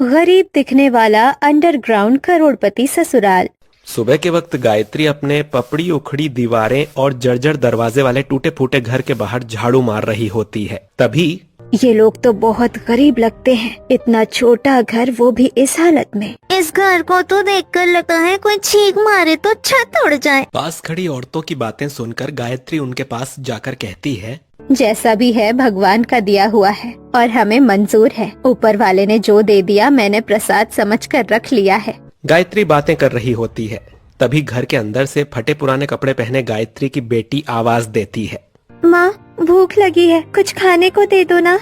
गरीब दिखने वाला अंडरग्राउंड करोड़पति ससुराल। सुबह के वक्त गायत्री अपने पपड़ी उखड़ी दीवारें और जर्जर दरवाजे वाले टूटे फूटे घर के बाहर झाड़ू मार रही होती है। तभी ये लोग तो बहुत गरीब लगते हैं, इतना छोटा घर, वो भी इस हालत में। इस घर को तो देखकर लगता है कोई छींक मारे तो छत उड़ जाए। पास खड़ी औरतों की बातें सुनकर गायत्री उनके पास जाकर कहती है, जैसा भी है भगवान का दिया हुआ है और हमें मंजूर है। ऊपर वाले ने जो दे दिया मैंने प्रसाद समझकर रख लिया है। गायत्री बातें कर रही होती है। तभी घर के अंदर से फटे पुराने कपड़े पहने गायत्री की बेटी आवाज देती है, माँ भूख लगी है, कुछ खाने को दे दो ना।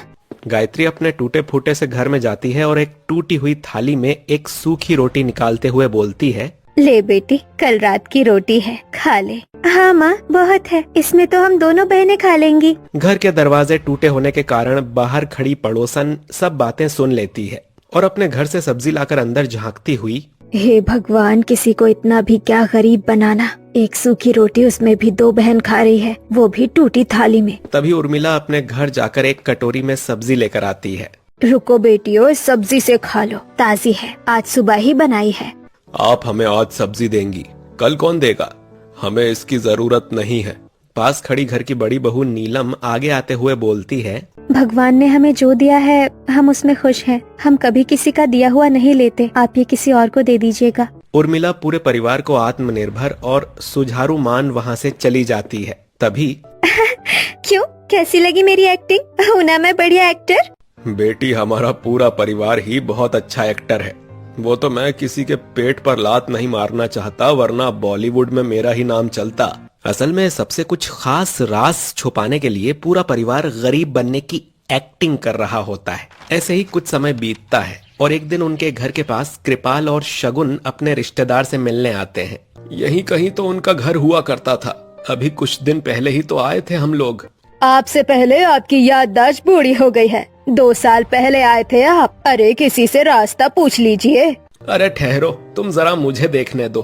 गायत्री अपने टूटे फूटे से घर में जाती है और एक टूटी हुई थाली में एक सूखी रोटी निकालते हुए बोलती है, ले बेटी, कल रात की रोटी है, खा ले। हाँ माँ बहुत है, इसमें तो हम दोनों बहनें खा लेंगी। घर के दरवाजे टूटे होने के कारण बाहर खड़ी पड़ोसन सब बातें सुन लेती है और अपने घर से सब्जी लाकर अंदर झांकती हुई, हे भगवान, किसी को इतना भी क्या गरीब बनाना। एक सूखी रोटी, उसमें भी दो बहन खा रही है, वो भी टूटी थाली में। तभी उर्मिला अपने घर जाकर एक कटोरी में सब्जी लेकर आती है। रुको बेटियों, इस सब्जी से खा लो, ताजी है, आज सुबह ही बनाई है। आप हमें आज सब्जी देंगी, कल कौन देगा? हमें इसकी जरूरत नहीं है। पास खड़ी घर की बड़ी बहू नीलम आगे आते हुए बोलती है, भगवान ने हमें जो दिया है हम उसमें खुश हैं। हम कभी किसी का दिया हुआ नहीं लेते, आप ये किसी और को दे दीजिएगा। उर्मिला पूरे परिवार को आत्मनिर्भर और सुझारू मान वहाँ से चली जाती है। तभी क्यों, कैसी लगी मेरी एक्टिंग? हूं ना मैं बढ़िया एक्टर? बेटी, हमारा पूरा परिवार ही बहुत अच्छा एक्टर है। वो तो मैं किसी के पेट पर लात नहीं मारना चाहता, वरना बॉलीवुड में मेरा ही नाम चलता। असल में सबसे कुछ खास राज छुपाने के लिए पूरा परिवार गरीब बनने की एक्टिंग कर रहा होता है। ऐसे ही कुछ समय बीतता है और एक दिन उनके घर के पास कृपाल और शगुन अपने रिश्तेदार से मिलने आते हैं। यहीं कहीं तो उनका घर हुआ करता था। अभी कुछ दिन पहले ही तो आए थे हम लोग। आपसे पहले आपकी याददाश्त बूढ़ी हो गई है। 2 साल पहले आए थे आप। अरे किसी से रास्ता पूछ लीजिए। अरे ठहरो, तुम जरा मुझे देखने दो।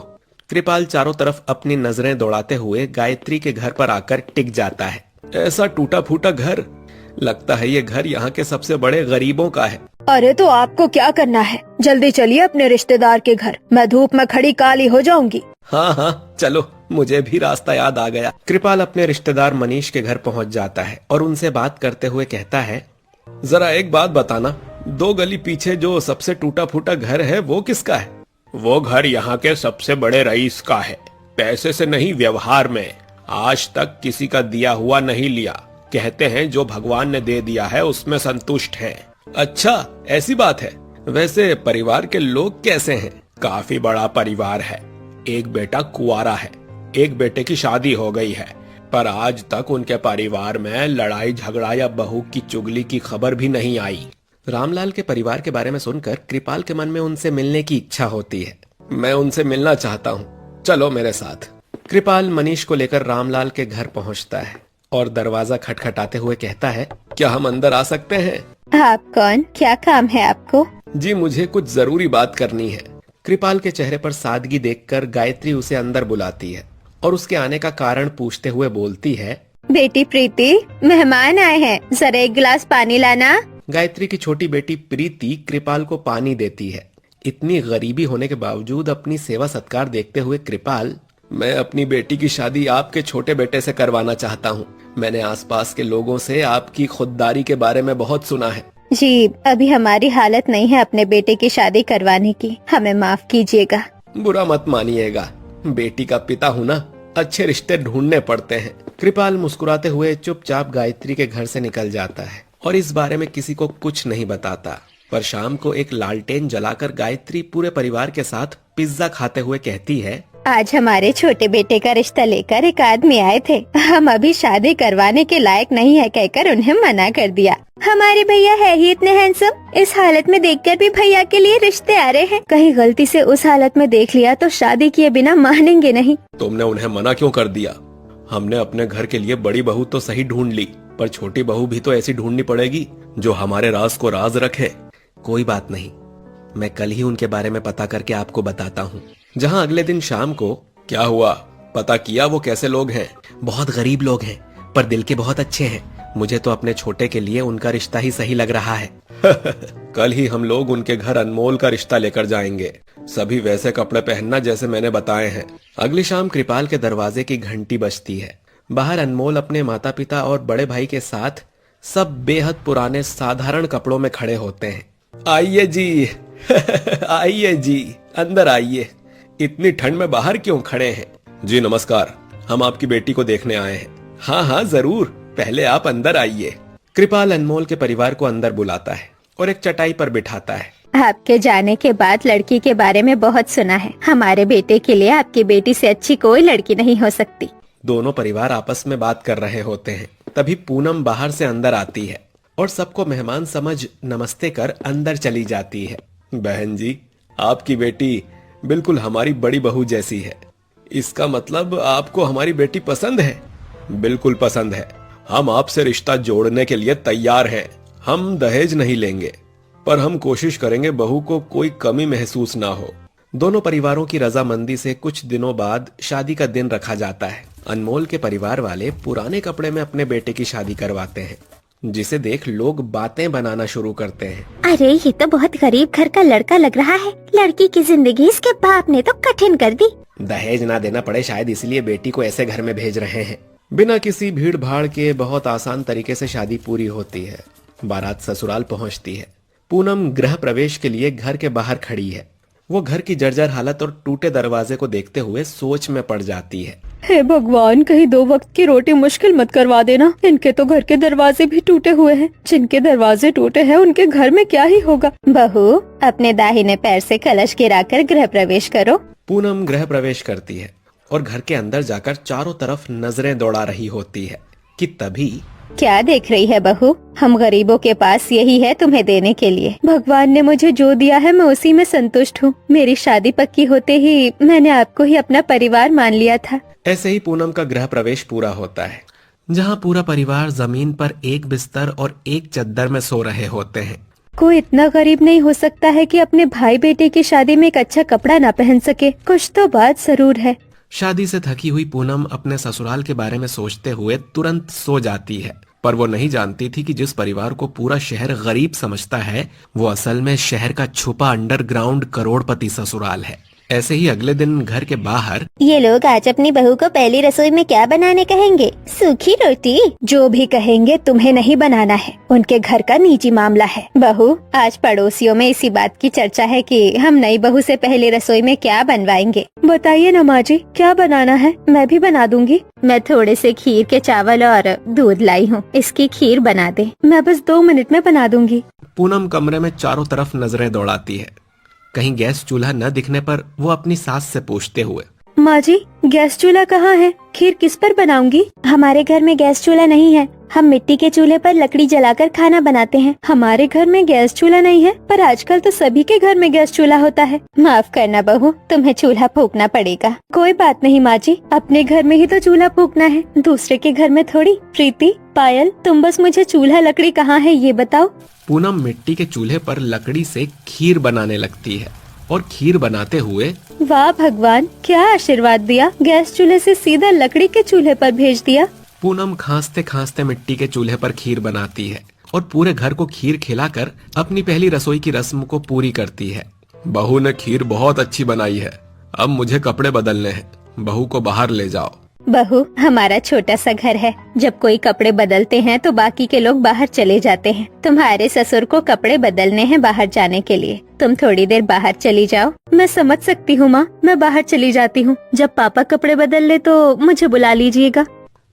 कृपाल चारों तरफ अपनी नजरें दौड़ाते हुए गायत्री के घर पर आकर टिक जाता है। ऐसा टूटा फूटा घर, लगता है ये घर यहाँ के सबसे बड़े गरीबों का है। अरे तो आपको क्या करना है? जल्दी चलिए अपने रिश्तेदार के घर, मैं धूप में खड़ी काली हो जाऊंगी। हाँ हाँ चलो, मुझे भी रास्ता याद आ गया। कृपाल अपने रिश्तेदार मनीष के घर पहुँच जाता है और उनसे बात करते हुए कहता है, जरा एक बात बताना, 2 गली पीछे जो सबसे टूटा फूटा घर है वो किसका है? वो घर यहाँ के सबसे बड़े रईस का है। पैसे से नहीं, व्यवहार में आज तक किसी का दिया हुआ नहीं लिया। कहते हैं जो भगवान ने दे दिया है उसमें संतुष्ट हैं। अच्छा ऐसी बात है। वैसे परिवार के लोग कैसे हैं? काफी बड़ा परिवार है। एक बेटा कुंवारा है, एक बेटे की शादी हो गई है, पर आज तक उनके परिवार में लड़ाई झगड़ा या बहू की चुगली की खबर भी नहीं आई। रामलाल के परिवार के बारे में सुनकर कृपाल के मन में उनसे मिलने की इच्छा होती है। मैं उनसे मिलना चाहता हूँ, चलो मेरे साथ। कृपाल मनीष को लेकर रामलाल के घर पहुँचता है और दरवाजा खटखटाते हुए कहता है, क्या हम अंदर आ सकते हैं? आप कौन, क्या काम है आपको? जी मुझे कुछ जरूरी बात करनी है। कृपाल के चेहरे पर सादगी देखकर गायत्री उसे अंदर बुलाती है और उसके आने का कारण पूछते हुए बोलती है, बेटी प्रीति, मेहमान आए हैं, जरा एक गिलास पानी लाना। गायत्री की छोटी बेटी प्रीति कृपाल को पानी देती है। इतनी गरीबी होने के बावजूद अपनी सेवा सत्कार देखते हुए कृपाल, मैं अपनी बेटी की शादी आपके छोटे बेटे से करवाना चाहता हूँ। मैंने आसपास के लोगों से आपकी खुददारी के बारे में बहुत सुना है। जी अभी हमारी हालत नहीं है अपने बेटे की शादी करवाने की, हमें माफ कीजिएगा। बुरा मत मानिएगा, बेटी का पिता हूँ ना, अच्छे रिश्ते ढूंढने पड़ते हैं। कृपाल मुस्कुराते हुए चुपचाप गायत्री के घर से निकल जाता है और इस बारे में किसी को कुछ नहीं बताता। पर शाम को एक लालटेन जलाकर गायत्री पूरे परिवार के साथ पिज्जा खाते हुए कहती है, आज हमारे छोटे बेटे का रिश्ता लेकर एक आदमी आए थे। हम अभी शादी करवाने के लायक नहीं है कहकर उन्हें मना कर दिया। हमारे भैया है ही इतने हैंडसम, इस हालत में देखकर भी भैया के लिए रिश्ते आ रहे हैं। कहीं गलती से उस हालत में देख लिया तो शादी किए बिना मानेंगे नहीं। तुमने उन्हें मना क्यों कर दिया? हमने अपने घर के लिए बड़ी बहू तो सही ढूंढ ली, पर छोटी बहू भी तो ऐसी ढूंढनी पड़ेगी जो हमारे राज को राज रखे। कोई बात नहीं, मैं कल ही उनके बारे में पता करके आपको बताता हूँ। जहाँ अगले दिन शाम को, क्या हुआ, पता किया वो कैसे लोग हैं? बहुत गरीब लोग हैं पर दिल के बहुत अच्छे हैं। मुझे तो अपने छोटे के लिए उनका रिश्ता ही सही लग रहा है। कल ही हम लोग उनके घर अनमोल का रिश्ता लेकर जाएंगे। सभी वैसे कपड़े पहनना जैसे मैंने बताए हैं। अगली शाम कृपाल के दरवाजे की घंटी बजती है। बाहर अनमोल अपने माता पिता और बड़े भाई के साथ सब बेहद पुराने साधारण कपड़ों में खड़े होते हैं। आइए जी आइए जी, अंदर आइए। इतनी ठंड में बाहर क्यों खड़े हैं? जी नमस्कार, हम आपकी बेटी को देखने आए हैं। हाँ हाँ जरूर, पहले आप अंदर आइए। कृपाल अनमोल के परिवार को अंदर बुलाता है और एक चटाई पर बिठाता है। आपके जाने के बाद लड़की के बारे में बहुत सुना है। हमारे बेटे के लिए आपकी बेटी से अच्छी कोई लड़की नहीं हो सकती। दोनों परिवार आपस में बात कर रहे होते हैं। तभी पूनम बाहर से अंदर आती है और सबको मेहमान समझ नमस्ते कर अंदर चली जाती है। बहन जी, आपकी बेटी बिल्कुल हमारी बड़ी बहू जैसी है। इसका मतलब आपको हमारी बेटी पसंद है? बिल्कुल पसंद है। हम आपसे रिश्ता जोड़ने के लिए तैयार हैं। हम दहेज नहीं लेंगे, पर हम कोशिश करेंगे बहू को कोई कमी महसूस ना हो। दोनों परिवारों की रजामंदी से कुछ दिनों बाद शादी का दिन रखा जाता है। अनमोल के परिवार वाले पुराने कपड़े में अपने बेटे की शादी करवाते हैं, जिसे देख लोग बातें बनाना शुरू करते हैं। अरे ये तो बहुत गरीब घर का लड़का लग रहा है। लड़की की जिंदगी इसके बाप ने तो कठिन कर दी। दहेज ना देना पड़े शायद इसलिए बेटी को ऐसे घर में भेज रहे हैं। बिना किसी भीड़ भाड़ के बहुत आसान तरीके से शादी पूरी होती है। बारात ससुराल पहुंचती है। पूनम गृह प्रवेश के लिए घर के बाहर खड़ी है। वो घर की जर्जर हालत और टूटे दरवाजे को देखते हुए सोच में पड़ जाती है। हे भगवान, कहीं 2 वक्त की रोटी मुश्किल मत करवा देना। इनके तो घर के दरवाजे भी टूटे हुए हैं। जिनके दरवाजे टूटे हैं उनके घर में क्या ही होगा। बहू, अपने दाहिने पैर से कलश गिराकर गृह प्रवेश करो। पूनम गृह प्रवेश करती है और घर के अंदर जाकर चारों तरफ नजरें दौड़ा रही होती है कि तभी क्या देख रही है बहू? हम गरीबों के पास यही है तुम्हें देने के लिए। भगवान ने मुझे जो दिया है मैं उसी में संतुष्ट हूँ। मेरी शादी पक्की होते ही मैंने आपको ही अपना परिवार मान लिया था। ऐसे ही पूनम का गृह प्रवेश पूरा होता है, जहाँ पूरा परिवार जमीन पर एक बिस्तर और एक चद्दर में सो रहे होते हैं। कोई इतना गरीब नहीं हो सकता है कि अपने भाई बेटे की शादी में एक अच्छा कपड़ा ना पहन सके। कुछ तो बात जरूर है। शादी से थकी हुई पूनम अपने ससुराल के बारे में सोचते हुए तुरंत सो जाती है, पर वो नहीं जानती थी कि जिस परिवार को पूरा शहर गरीब समझता है वो असल में शहर का छुपा अंडरग्राउंड करोड़पति ससुराल है। ऐसे ही अगले दिन घर के बाहर ये लोग आज अपनी बहू को पहली रसोई में क्या बनाने कहेंगे? सूखी रोटी? जो भी कहेंगे तुम्हें नहीं बनाना है। उनके घर का निजी मामला है। बहू, आज पड़ोसियों में इसी बात की चर्चा है कि हम नई बहू से पहले रसोई में क्या बनवाएंगे। बताइए ना माँ जी, क्या बनाना है? मैं भी बना दूंगी। मैं थोड़े से खीर के चावल और दूध लाई हूँ। इसकी खीर बना दे। मैं बस 2 मिनट में बना दूंगी। पूनम कमरे में चारों तरफ नजरें दौड़ाती है। कहीं गैस चूल्हा न दिखने पर वो अपनी सास से पूछते हुए, माँ जी, गैस चूल्हा कहाँ है? खीर किस पर बनाऊंगी? हमारे घर में गैस चूल्हा नहीं है। हम मिट्टी के चूल्हे पर लकड़ी जलाकर खाना बनाते हैं। हमारे घर में गैस चूल्हा नहीं है, पर आजकल तो सभी के घर में गैस चूल्हा होता है। माफ करना बहू, तुम्हें चूल्हा फूकना पड़ेगा। कोई बात नहीं माँ जी, अपने घर में ही तो चूल्हा फूकना है, दूसरे के घर में थोड़ी। प्रीति, पायल, तुम बस मुझे चूल्हा लकड़ी कहाँ है ये बताओ। पूनम मिट्टी के चूल्हे पर लकड़ी से खीर बनाने लगती है और खीर बनाते हुए, वाह भगवान, क्या आशीर्वाद दिया। गैस चूल्हे से सीधा लकड़ी के चूल्हे पर भेज दिया। पूनम खांसते खांसते मिट्टी के चूल्हे पर खीर बनाती है और पूरे घर को खीर खिलाकर अपनी पहली रसोई की रस्म को पूरी करती है। बहू ने खीर बहुत अच्छी बनाई है। अब मुझे कपड़े बदलने हैं। बहू को बाहर ले जाओ। बहू, हमारा छोटा सा घर है। जब कोई कपड़े बदलते हैं तो बाकी के लोग बाहर चले जाते हैं। तुम्हारे ससुर को कपड़े बदलने हैं बाहर जाने के लिए। तुम थोड़ी देर बाहर चली जाओ। मैं समझ सकती हूँ माँ, मैं बाहर चली जाती हूँ। जब पापा कपड़े बदल ले तो मुझे बुला लीजिएगा।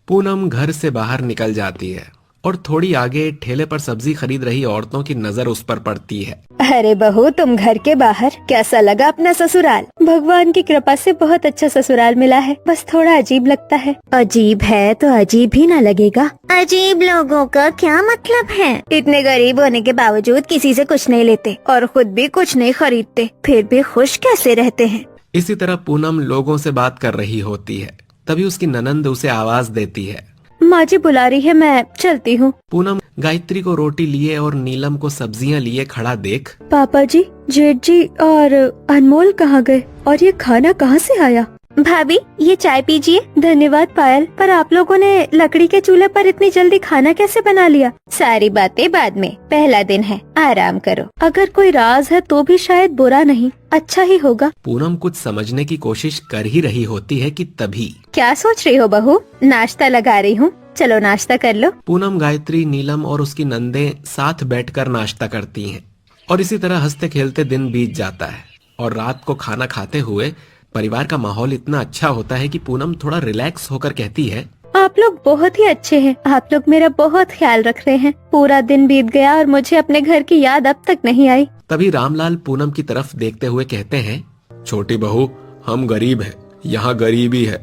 पूनम घर से बाहर निकल जाती है और थोड़ी आगे ठेले पर सब्जी खरीद रही औरतों की नजर उस पर पड़ती है। अरे बहू, तुम घर के बाहर, कैसा लगा अपना ससुराल? भगवान की कृपा से बहुत अच्छा ससुराल मिला है, बस थोड़ा अजीब लगता है। अजीब है तो अजीब ही ना लगेगा। अजीब लोगों का क्या मतलब है? इतने गरीब होने के बावजूद किसी से कुछ नहीं लेते और खुद भी कुछ नहीं खरीदते, फिर भी खुश कैसे रहते हैं। इसी तरह पूनम लोगों से बात कर रही होती है। तभी उसकी ननंद उसे आवाज देती है, माँ जी बुला रही है, मैं चलती हूँ। पूनम गायत्री को रोटी लिए और नीलम को सब्जियां लिए खड़ा देख, पापा जी, जेठ जी और अनमोल कहाँ गए और ये खाना कहाँ से आया? भाभी ये चाय पीजिए। धन्यवाद पायल, पर आप लोगों ने लकड़ी के चूल्हे पर इतनी जल्दी खाना कैसे बना लिया? सारी बातें बाद में, पहला दिन है, आराम करो। अगर कोई राज है तो भी शायद बुरा नहीं, अच्छा ही होगा। पूनम कुछ समझने की कोशिश कर ही रही होती है कि तभी क्या सोच रही हो बहू? नाश्ता लगा रही हूँ, चलो नाश्ता कर लो। पूनम, गायत्री, नीलम और उसकी नंदे साथ बैठकर नाश्ता करती हैं और इसी तरह हंसते खेलते दिन बीत जाता है। और रात को खाना खाते हुए परिवार का माहौल इतना अच्छा होता है कि पूनम थोड़ा रिलैक्स होकर कहती है, आप लोग बहुत ही अच्छे हैं, आप लोग मेरा बहुत ख्याल रख रहे हैं। पूरा दिन बीत गया और मुझे अपने घर की याद अब तक नहीं आई। तभी रामलाल पूनम की तरफ देखते हुए कहते हैं, छोटी बहू, हम गरीब हैं, यहाँ गरीबी है,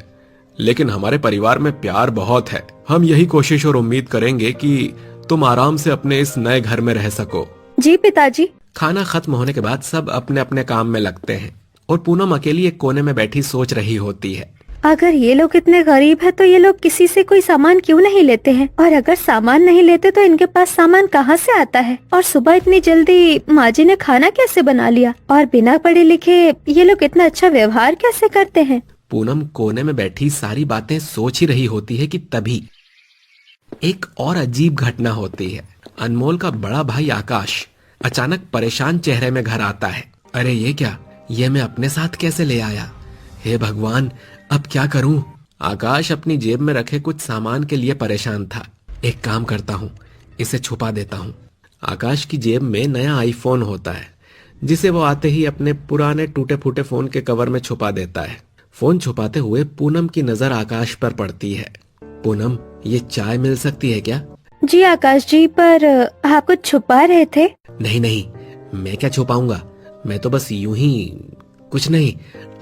लेकिन हमारे परिवार में प्यार बहुत है। हम यही कोशिश और उम्मीद करेंगे कि तुम आराम से अपने इस नए घर में रह सको। जी पिताजी। खाना खत्म होने के बाद सब अपने अपने काम में लगते हैं और पूनम अकेली एक कोने में बैठी सोच रही होती है। अगर ये लोग इतने गरीब हैं तो ये लोग किसी से कोई सामान क्यों नहीं लेते हैं? और अगर सामान नहीं लेते तो इनके पास सामान कहाँ से आता है? और सुबह इतनी जल्दी माँ जी ने खाना कैसे बना लिया? और बिना पढ़े लिखे ये लोग इतना अच्छा व्यवहार कैसे करते हैं? पूनम कोने में बैठी सारी बातें सोच ही रही होती है कि तभी एक और अजीब घटना होती है। अनमोल का बड़ा भाई आकाश अचानक परेशान चेहरे में घर आता है। अरे ये क्या, ये मैं अपने साथ कैसे ले आया? हे भगवान, अब क्या करूं? आकाश अपनी जेब में रखे कुछ सामान के लिए परेशान था। एक काम करता हूं, इसे छुपा देता हूं। आकाश की जेब में नया आईफोन होता है, जिसे वो आते ही अपने पुराने टूटे फूटे फोन के कवर में छुपा देता है। फोन छुपाते हुए पूनम की नजर आकाश पर पड़ती है। पूनम, ये चाय मिल सकती है क्या? जी आकाश जी, पर आप कुछ छुपा रहे थे? नहीं नहीं, मैं क्या छुपाऊंगा, मैं तो बस यूं ही कुछ नहीं।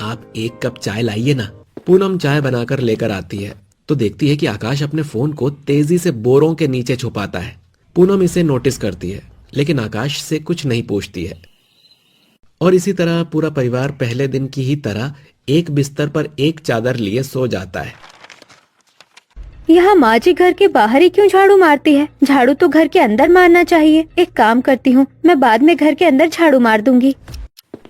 आप एक कप चाय लाइए ना। पूनम चाय बनाकर लेकर आती है तो देखती है कि आकाश अपने फोन को तेजी से बोरों के नीचे छुपाता है। पूनम इसे नोटिस करती है, लेकिन आकाश से कुछ नहीं पूछती है। और इसी तरह पूरा परिवार पहले दिन की ही तरह एक बिस्तर पर एक चादर लिए सो जाता है। यहाँ माँ जी घर के बाहर ही क्यों झाड़ू मारती है? झाड़ू तो घर के अंदर मारना चाहिए। एक काम करती हूँ, मैं बाद में घर के अंदर झाड़ू मार दूंगी।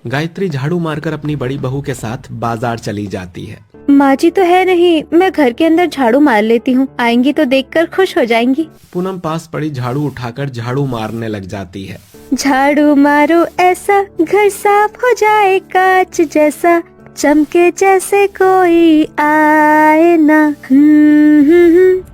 गायत्री झाड़ू मारकर अपनी बड़ी बहू के साथ बाजार चली जाती है। माँ जी तो है नहीं, मैं घर के अंदर झाड़ू मार लेती हूँ, आएंगी तो देखकर खुश हो जाएंगी। पूनम पास पड़ी झाड़ू उठाकर झाड़ू मारने लग जाती है। झाड़ू मारो ऐसा, घर साफ हो जाए कांच जैसा, चमके जैसे कोई आए ना।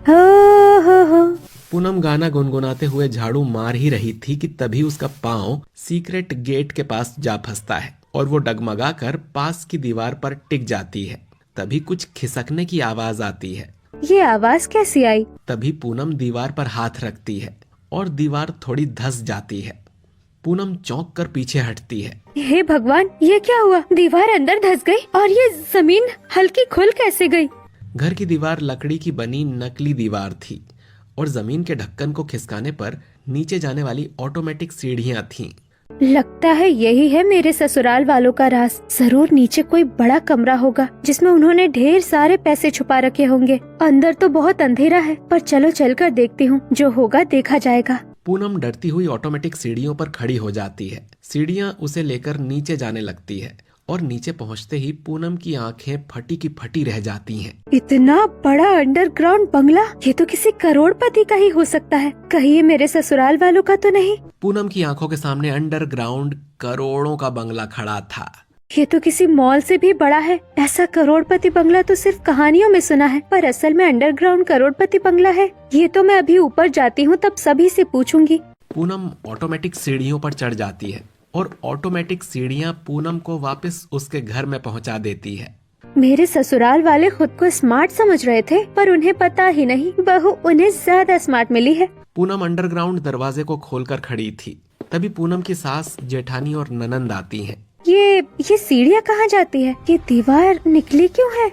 हो। पूनम गाना गुनगुनाते हुए झाड़ू मार ही रही थी कि तभी उसका पांव सीक्रेट गेट के पास जा फंसता है और वो डगमगाकर पास की दीवार पर टिक जाती है। तभी कुछ खिसकने की आवाज आती है। ये आवाज कैसी आई? तभी पूनम दीवार पर हाथ रखती है और दीवार थोड़ी धंस जाती है। पूनम चौंक कर पीछे हटती है। हे भगवान, ये क्या हुआ? दीवार अंदर धंस गई और ये जमीन हल्की खुल कैसे गई? घर की दीवार लकड़ी की बनी नकली दीवार थी और जमीन के ढक्कन को खिसकाने पर नीचे जाने वाली ऑटोमेटिक सीढ़ियां थीं। लगता है यही है मेरे ससुराल वालों का राज। जरूर नीचे कोई बड़ा कमरा होगा जिसमें उन्होंने ढेर सारे पैसे छुपा रखे होंगे। अंदर तो बहुत अंधेरा है, पर चलो चलकर देखती हूँ, जो होगा देखा जाएगा। पूनम डरती हुई ऑटोमेटिक सीढ़ियों पर खड़ी हो जाती है। सीढ़ियां उसे लेकर नीचे जाने लगती है और नीचे पहुंचते ही पूनम की आंखें फटी की फटी रह जाती हैं। इतना बड़ा अंडरग्राउंड बंगला, ये तो किसी करोड़पति का ही हो सकता है। कहीं ये मेरे ससुराल वालों का तो नहीं? पूनम की आंखों के सामने अंडरग्राउंड करोड़ों का बंगला खड़ा था। ये तो किसी मॉल से भी बड़ा है। ऐसा करोड़पति बंगला तो सिर्फ कहानियों में सुना है, पर असल में अंडरग्राउंड करोड़पति बंगला है। ये तो मैं अभी ऊपर जाती हूँ, तब सभी से पूछूंगी। पूनम ऑटोमेटिक सीढ़ियों पर चढ़ जाती है और ऑटोमेटिक सीढ़ियां पूनम को वापस उसके घर में पहुंचा देती है। मेरे ससुराल वाले खुद को स्मार्ट समझ रहे थे, पर उन्हें पता ही नहीं बहू उन्हें ज्यादा स्मार्ट मिली है। पूनम अंडरग्राउंड दरवाजे को खोलकर खड़ी थी। तभी पूनम की सास, जेठानी और ननंद आती हैं। ये सीढ़ियाँ कहाँ जाती है? ये दीवार निकली क्यों है?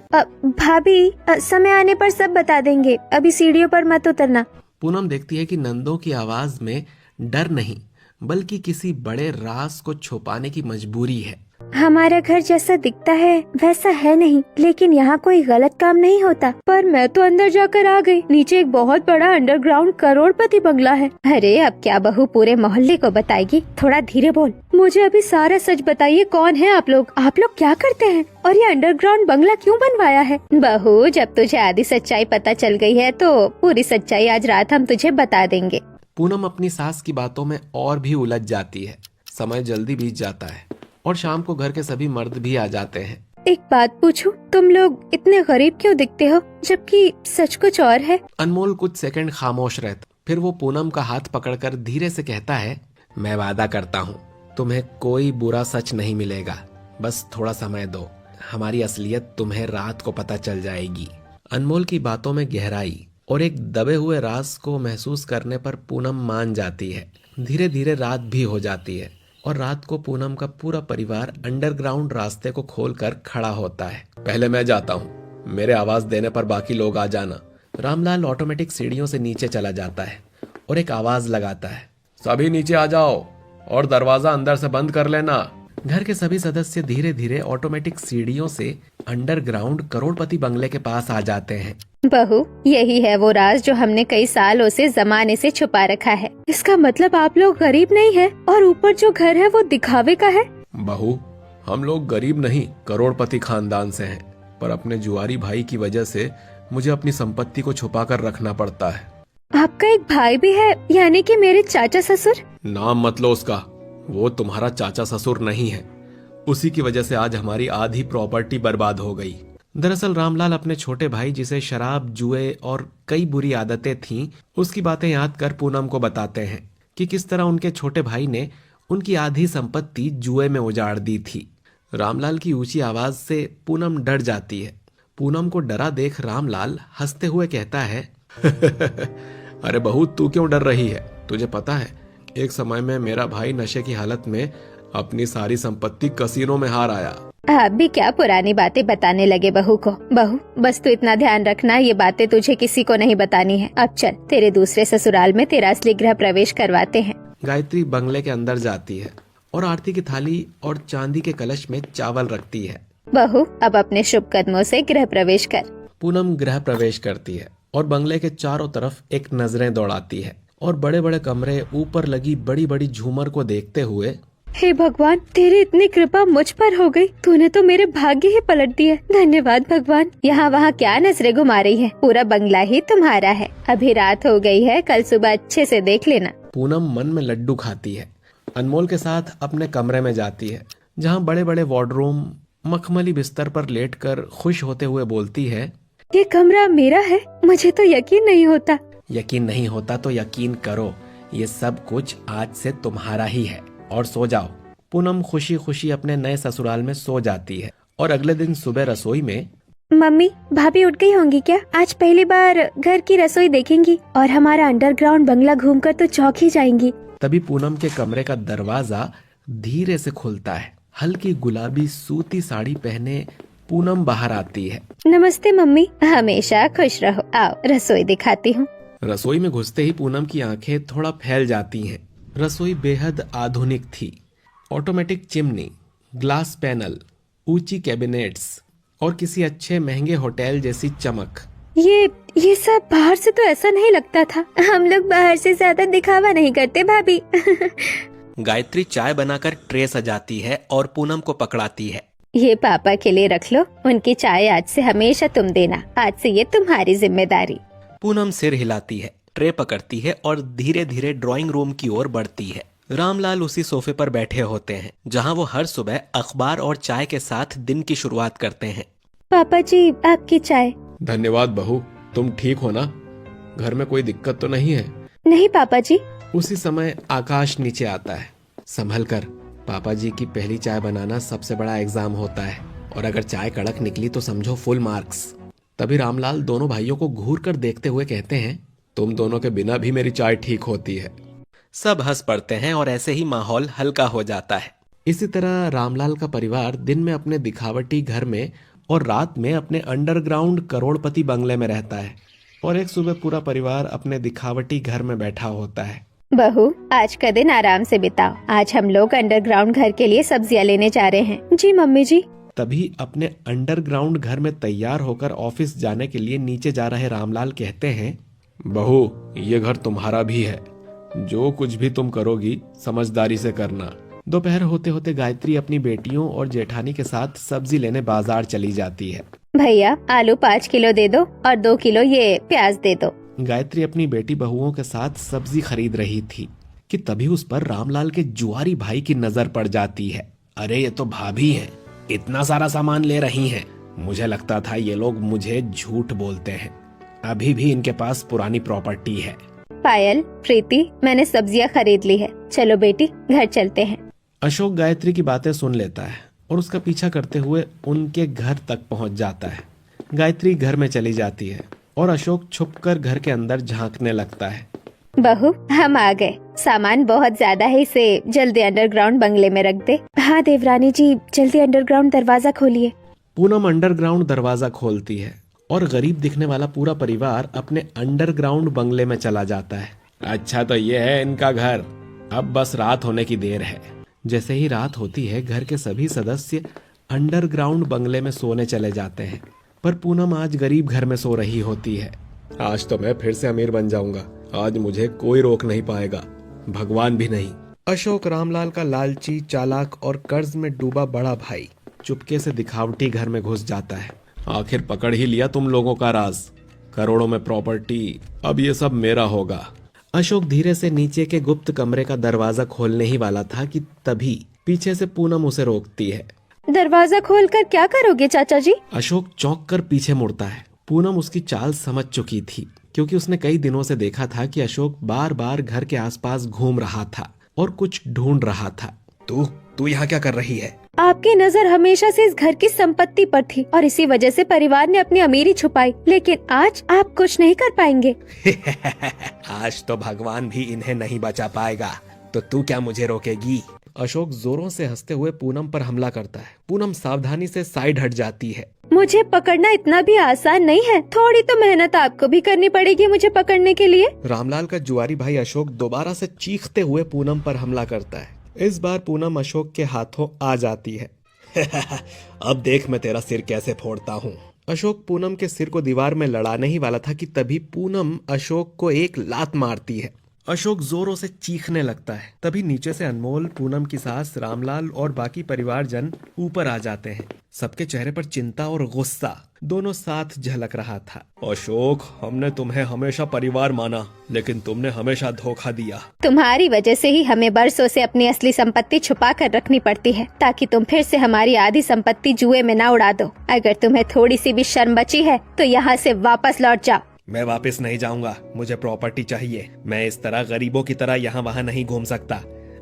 भाभी, समय आने पर सब बता देंगे, अभी सीढ़ियों पर मत उतरना। पूनम देखती है कि नंदों की आवाज में डर नहीं, बल्कि किसी बड़े राज को छुपाने की मजबूरी है। हमारा घर जैसा दिखता है वैसा है नहीं, लेकिन यहाँ कोई गलत काम नहीं होता। पर मैं तो अंदर जाकर आ गई, नीचे एक बहुत बड़ा अंडरग्राउंड करोड़पति बंगला है। अरे अब क्या बहू पूरे मोहल्ले को बताएगी? थोड़ा धीरे बोल। मुझे अभी सारा सच बताइए, कौन है आप लोग क्या करते हैं और ये अंडरग्राउंड बंगला क्यों बनवाया है? बहू जब तुझे आधी सच्चाई पता चल गई है तो पूरी सच्चाई आज रात हम तुझे बता देंगे। पूनम अपनी सास की बातों में और भी उलझ जाती है। समय जल्दी बीत जाता है और शाम को घर के सभी मर्द भी आ जाते हैं। एक बात पूछूं, तुम लोग इतने गरीब क्यों दिखते हो जबकि सच कुछ और है? अनमोल कुछ सेकंड खामोश रहता, फिर वो पूनम का हाथ पकड़कर धीरे से कहता है, मैं वादा करता हूँ तुम्हें कोई बुरा सच नहीं मिलेगा, बस थोड़ा समय दो, हमारी असलियत तुम्हें रात को पता चल जाएगी। अनमोल की बातों में गहराई और एक दबे हुए राज को महसूस करने पर पूनम मान जाती है। धीरे धीरे रात भी हो जाती है और रात को पूनम का पूरा परिवार अंडरग्राउंड रास्ते को खोलकर खड़ा होता है। पहले मैं जाता हूँ, मेरे आवाज देने पर बाकी लोग आ जाना। रामलाल ऑटोमेटिक सीढ़ियों से नीचे चला जाता है और एक आवाज लगाता है, सभी नीचे आ जाओ और दरवाजा अंदर से बंद कर लेना। घर के सभी सदस्य धीरे धीरे ऑटोमेटिक सीढ़ियों से अंडरग्राउंड करोड़पति बंगले के पास आ जाते हैं। बहू यही है वो राज जो हमने कई सालों से जमाने से छुपा रखा है। इसका मतलब आप लोग गरीब नहीं है और ऊपर जो घर है वो दिखावे का है? बहू हम लोग गरीब नहीं करोड़पति खानदान से हैं, पर अपने जुआरी भाई की वजह से मुझे अपनी संपत्ति को छुपा कर रखना पड़ता है। आपका एक भाई भी है, यानी कि मेरे चाचा ससुर? नाम मत लो उसका, वो तुम्हारा चाचा ससुर नहीं है। उसी की वजह से आज हमारी आधी प्रॉपर्टी बर्बाद हो गई। दरअसल रामलाल अपने छोटे भाई जिसे शराब, जुए और कई बुरी आदतें थीं, उसकी बातें याद कर पूनम को बताते हैं कि किस तरह उनके छोटे भाई ने उनकी आधी संपत्ति जुए में उजाड़ दी थी। रामलाल की ऊंची आवाज से पूनम डर जाती है। पूनम को डरा देख रामलाल हंसते हुए कहता है, अरे बहू तू क्यों डर रही है? तुझे पता है एक समय में मेरा भाई नशे की हालत में अपनी सारी संपत्ति कसीनो में हार आया। आप भी क्या पुरानी बातें बताने लगे बहू को। बहू बस तू इतना ध्यान रखना, ये बातें तुझे किसी को नहीं बतानी है। अब चल तेरे दूसरे ससुराल में तेरा असली गृह प्रवेश करवाते हैं। गायत्री बंगले के अंदर जाती है और आरती की थाली और चांदी के कलश में चावल रखती है। बहू अब अपने शुभ कदमों से गृह प्रवेश कर। पूनम गृह प्रवेश करती है और बंगले के चारों तरफ एक नजरें दौड़ाती है और बड़े बड़े कमरे, ऊपर लगी बड़ी बड़ी झूमर को देखते हुए, हे भगवान तेरी इतनी कृपा मुझ पर हो गई, तूने तो मेरे भाग्य ही पलट दिए। धन्यवाद भगवान। यहाँ वहाँ क्या नजरें घुमा रही है? पूरा बंगला ही तुम्हारा है। अभी रात हो गई है, कल सुबह अच्छे से देख लेना। पूनम मन में लड्डू खाती है। अनमोल के साथ अपने कमरे में जाती है जहाँ बड़े बड़े वार्डरूम, मखमली बिस्तर पर लेटकर खुश होते हुए बोलती है, ये कमरा मेरा है? मुझे तो यकीन नहीं होता। यकीन नहीं होता तो यकीन करो, ये सब कुछ आज से तुम्हारा ही है। और सो जाओ। पूनम खुशी खुशी अपने नए ससुराल में सो जाती है और अगले दिन सुबह रसोई में, मम्मी भाभी उठ गई होंगी क्या? आज पहली बार घर की रसोई देखेंगी और हमारा अंडरग्राउंड बंगला घूमकर तो चौंक ही जाएंगी। तभी पूनम के कमरे का दरवाजा धीरे से खुलता है। हल्की गुलाबी सूती साड़ी पहने पूनम बाहर आती है। नमस्ते मम्मी, हमेशा खुश रहो। आओ रसोई दिखाती हूँ। रसोई में घुसते ही पूनम की आंखें थोड़ा फैल जाती हैं। रसोई बेहद आधुनिक थी। ऑटोमेटिक चिमनी, ग्लास पैनल, ऊंची कैबिनेट्स और किसी अच्छे महंगे होटल जैसी चमक। ये सब बाहर से तो ऐसा नहीं लगता था। हम लोग बाहर से ज्यादा दिखावा नहीं करते भाभी। गायत्री चाय बनाकर ट्रे सजाती है और पूनम को पकड़ाती है। ये पापा के लिए रख लो, उनकी चाय आज से हमेशा तुम देना। आज से ये तुम्हारी जिम्मेदारी। पूनम सिर हिलाती है, ट्रे पकड़ती है और धीरे धीरे ड्राइंग रूम की ओर बढ़ती है। रामलाल उसी सोफे पर बैठे होते हैं जहां वो हर सुबह अखबार और चाय के साथ दिन की शुरुआत करते हैं। पापा जी आपकी चाय। धन्यवाद बहू, तुम ठीक हो ना? घर में कोई दिक्कत तो नहीं है? नहीं पापा जी। उसी समय आकाश नीचे आता है। संभल कर, पापा जी की पहली चाय बनाना सबसे बड़ा एग्जाम होता है और अगर चाय कड़क निकली तो समझो फुल मार्क्स। तभी रामलाल दोनों भाइयों को घूर कर देखते हुए कहते हैं, तुम दोनों के बिना भी मेरी चाय ठीक होती है। सब हंस पड़ते हैं और ऐसे ही माहौल हल्का हो जाता है। इसी तरह रामलाल का परिवार दिन में अपने दिखावटी घर में और रात में अपने अंडरग्राउंड करोड़पति बंगले में रहता है और एक सुबह पूरा परिवार अपने दिखावटी घर में बैठा होता है। बहू, आज का दिन आराम से बिताओ। आज हम लोग अंडरग्राउंड घर के लिए सब्जियां लेने जा रहे हैं। जी मम्मी जी। तभी अपने अंडरग्राउंड घर में तैयार होकर ऑफिस जाने के लिए नीचे जा रहे रामलाल कहते हैं, बहू ये घर तुम्हारा भी है, जो कुछ भी तुम करोगी समझदारी से करना। दोपहर होते होते गायत्री अपनी बेटियों और जेठानी के साथ सब्जी लेने बाजार चली जाती है। भैया आलू 5 किलो दे दो और 2 किलो ये प्याज दे दो। गायत्री अपनी बेटी बहुओं के साथ सब्जी खरीद रही थी कि तभी उस पर रामलाल के जुआरी भाई की नजर पड़ जाती है। अरे ये तो भाभी हैं, इतना सारा सामान ले रही हैं। मुझे लगता था ये लोग मुझे झूठ बोलते हैं, अभी भी इनके पास पुरानी प्रॉपर्टी है। पायल, प्रीति, मैंने सब्जियां खरीद ली है, चलो बेटी घर चलते हैं। अशोक गायत्री की बातें सुन लेता है और उसका पीछा करते हुए उनके घर तक पहुंच जाता है। गायत्री घर में चली जाती है और अशोक छुपकर घर के अंदर झांकने लगता है। बहू हम आ गए, सामान बहुत ज्यादा है, इसे जल्दी अंडरग्राउंड बंगले में रख दे। हाँ देवरानी जी, जल्दी अंडरग्राउंड दरवाजा खोलिए। पूनम अंडरग्राउंड दरवाजा खोलती है और गरीब दिखने वाला पूरा परिवार अपने अंडरग्राउंड बंगले में चला जाता है। अच्छा तो ये है इनका घर, अब बस रात होने की देर है। जैसे ही रात होती है घर के सभी सदस्य अंडरग्राउंड बंगले में सोने चले जाते हैं, पर पूनम आज गरीब घर में सो रही होती है। आज तो मैं फिर से अमीर बन जाऊंगा, आज मुझे कोई रोक नहीं पाएगा, भगवान भी नहीं। अशोक रामलाल का लालची, चालाक और कर्ज में डूबा बड़ा भाई चुपके से दिखावटी घर में घुस जाता है। आखिर पकड़ ही लिया तुम लोगों का राज, करोड़ों में प्रॉपर्टी, अब ये सब मेरा होगा। अशोक धीरे से नीचे के गुप्त कमरे का दरवाजा खोलने ही वाला था कि तभी पीछे से पूनम उसे रोकती है। दरवाजा खोलकर क्या करोगे चाचा जी? अशोक चौंक कर पीछे मुड़ता है। पूनम उसकी चाल समझ चुकी थी, क्योंकि उसने कई दिनों से देखा था कि अशोक बार बार घर के आसपास घूम रहा था और कुछ ढूंढ रहा था। तू यहाँ क्या कर रही है? आपकी नजर हमेशा से इस घर की संपत्ति पर थी और इसी वजह से परिवार ने अपनी अमीरी छुपाई, लेकिन आज आप कुछ नहीं कर पाएंगे। आज तो भगवान भी इन्हें नहीं बचा पाएगा, तो तू क्या मुझे रोकेगी? अशोक जोरों से हंसते हुए पूनम पर हमला करता है। पूनम सावधानी से साइड हट जाती है। मुझे पकड़ना इतना भी आसान नहीं है, थोड़ी तो मेहनत आपको भी करनी पड़ेगी मुझे पकड़ने के लिए। रामलाल का जुआरी भाई अशोक दोबारा से चीखते हुए पूनम पर हमला करता है। इस बार पूनम अशोक के हाथों आ जाती है। अब देख मैं तेरा सिर कैसे फोड़ता हूँ। अशोक पूनम के सिर को दीवार में लड़ाने ही वाला था कि तभी पूनम अशोक को एक लात मारती है। अशोक जोरों से चीखने लगता है। तभी नीचे से अनमोल, पूनम की सास, रामलाल और बाकी परिवारजन ऊपर आ जाते हैं। सबके चेहरे पर चिंता और गुस्सा दोनों साथ झलक रहा था। अशोक, हमने तुम्हें हमेशा परिवार माना, लेकिन तुमने हमेशा धोखा दिया। तुम्हारी वजह से ही हमें बरसों से अपनी असली संपत्ति छुपा कर रखनी पड़ती है, ताकि तुम फिर से हमारी आधी संपत्ति जुए में न उड़ा दो। अगर तुम्हें थोड़ी सी भी शर्म बची है तो यहाँ से वापस लौट जाओ। मैं वापस नहीं जाऊंगा, मुझे प्रॉपर्टी चाहिए। मैं इस तरह गरीबों की तरह यहाँ वहाँ नहीं घूम सकता।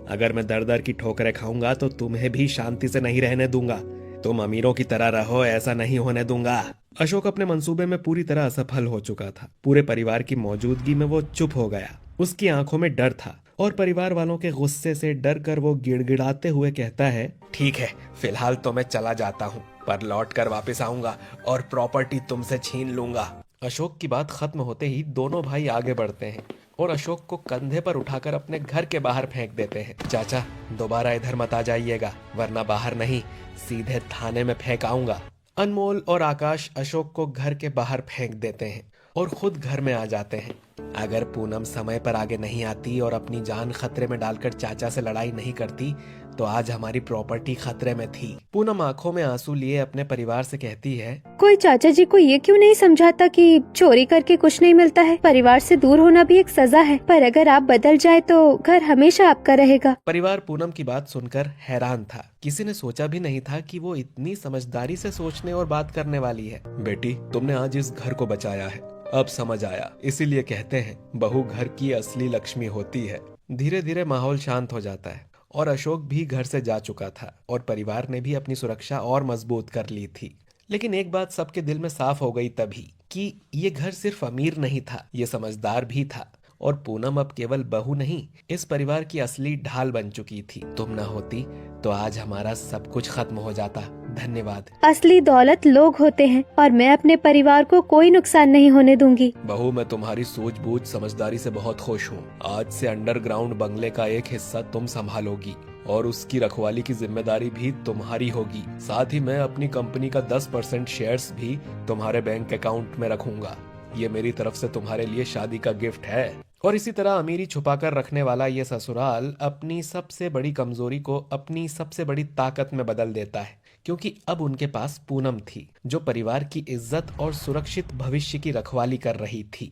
अगर मैं दर दर की ठोकरें खाऊंगा तो तुम्हें भी शांति से नहीं रहने दूंगा। तुम अमीरों की तरह रहो, ऐसा नहीं होने दूंगा। अशोक अपने मंसूबे में पूरी तरह असफल हो चुका था। पूरे परिवार की मौजूदगी में वो चुप हो गया। उसकी आंखों में डर था और परिवार वालों के गुस्से से डर कर वो गिड़गिड़ाते हुए कहता है, ठीक है, फिलहाल तो मैं चला जाता हूँ, पर लौट कर वापस आऊंगा और प्रॉपर्टी तुमसे छीन लूंगा। अशोक की बात खत्म होते ही दोनों भाई आगे बढ़ते हैं और अशोक को कंधे पर उठाकर अपने घर के बाहर फेंक देते हैं। चाचा, दोबारा इधर मत आ जाइएगा, वरना बाहर नहीं सीधे थाने में फेंक आऊंगा। अनमोल और आकाश अशोक को घर के बाहर फेंक देते हैं और खुद घर में आ जाते हैं। अगर पूनम समय पर आगे नहीं आती और अपनी जान खतरे में डालकर चाचा से लड़ाई नहीं करती तो आज हमारी प्रॉपर्टी खतरे में थी। पूनम आंखों में आंसू लिए अपने परिवार से कहती है, कोई चाचा जी को ये क्यों नहीं समझाता कि चोरी करके कुछ नहीं मिलता है, परिवार से दूर होना भी एक सजा है, पर अगर आप बदल जाए तो घर हमेशा आपका रहेगा। परिवार पूनम की बात सुनकर हैरान था। किसी ने सोचा भी नहीं था कि वो इतनी समझदारी से सोचने और बात करने वाली है। बेटी, तुमने आज इस घर को बचाया है, अब समझ आया। इसीलिए कहते हैं बहू घर की असली लक्ष्मी होती है। धीरे धीरे माहौल शांत हो जाता है और अशोक भी घर से जा चुका था और परिवार ने भी अपनी सुरक्षा और मजबूत कर ली थी। लेकिन एक बात सबके दिल में साफ हो गई तभी कि ये घर सिर्फ अमीर नहीं था, ये समझदार भी था और पूनम अब केवल बहू नहीं, इस परिवार की असली ढाल बन चुकी थी। तुम ना होती तो आज हमारा सब कुछ खत्म हो जाता। धन्यवाद। असली दौलत लोग होते हैं और मैं अपने परिवार को कोई नुकसान नहीं होने दूंगी। बहू, मैं तुम्हारी सूझबूझ समझदारी से बहुत खुश हूँ। आज से अंडरग्राउंड बंगले का एक हिस्सा तुम संभालोगी और उसकी रखवाली की जिम्मेदारी भी तुम्हारी होगी। साथ ही मैं अपनी कंपनी का 10% शेयर्स भी तुम्हारे बैंक अकाउंट में रखूंगा। ये मेरी तरफ से तुम्हारे लिए शादी का गिफ्ट है। और इसी तरह अमीरी छुपाकर रखने वाला ये ससुराल अपनी सबसे बड़ी कमजोरी को अपनी सबसे बड़ी ताकत में बदल देता है, क्योंकि अब उनके पास पूनम थी जो परिवार की इज्जत और सुरक्षित भविष्य की रखवाली कर रही थी।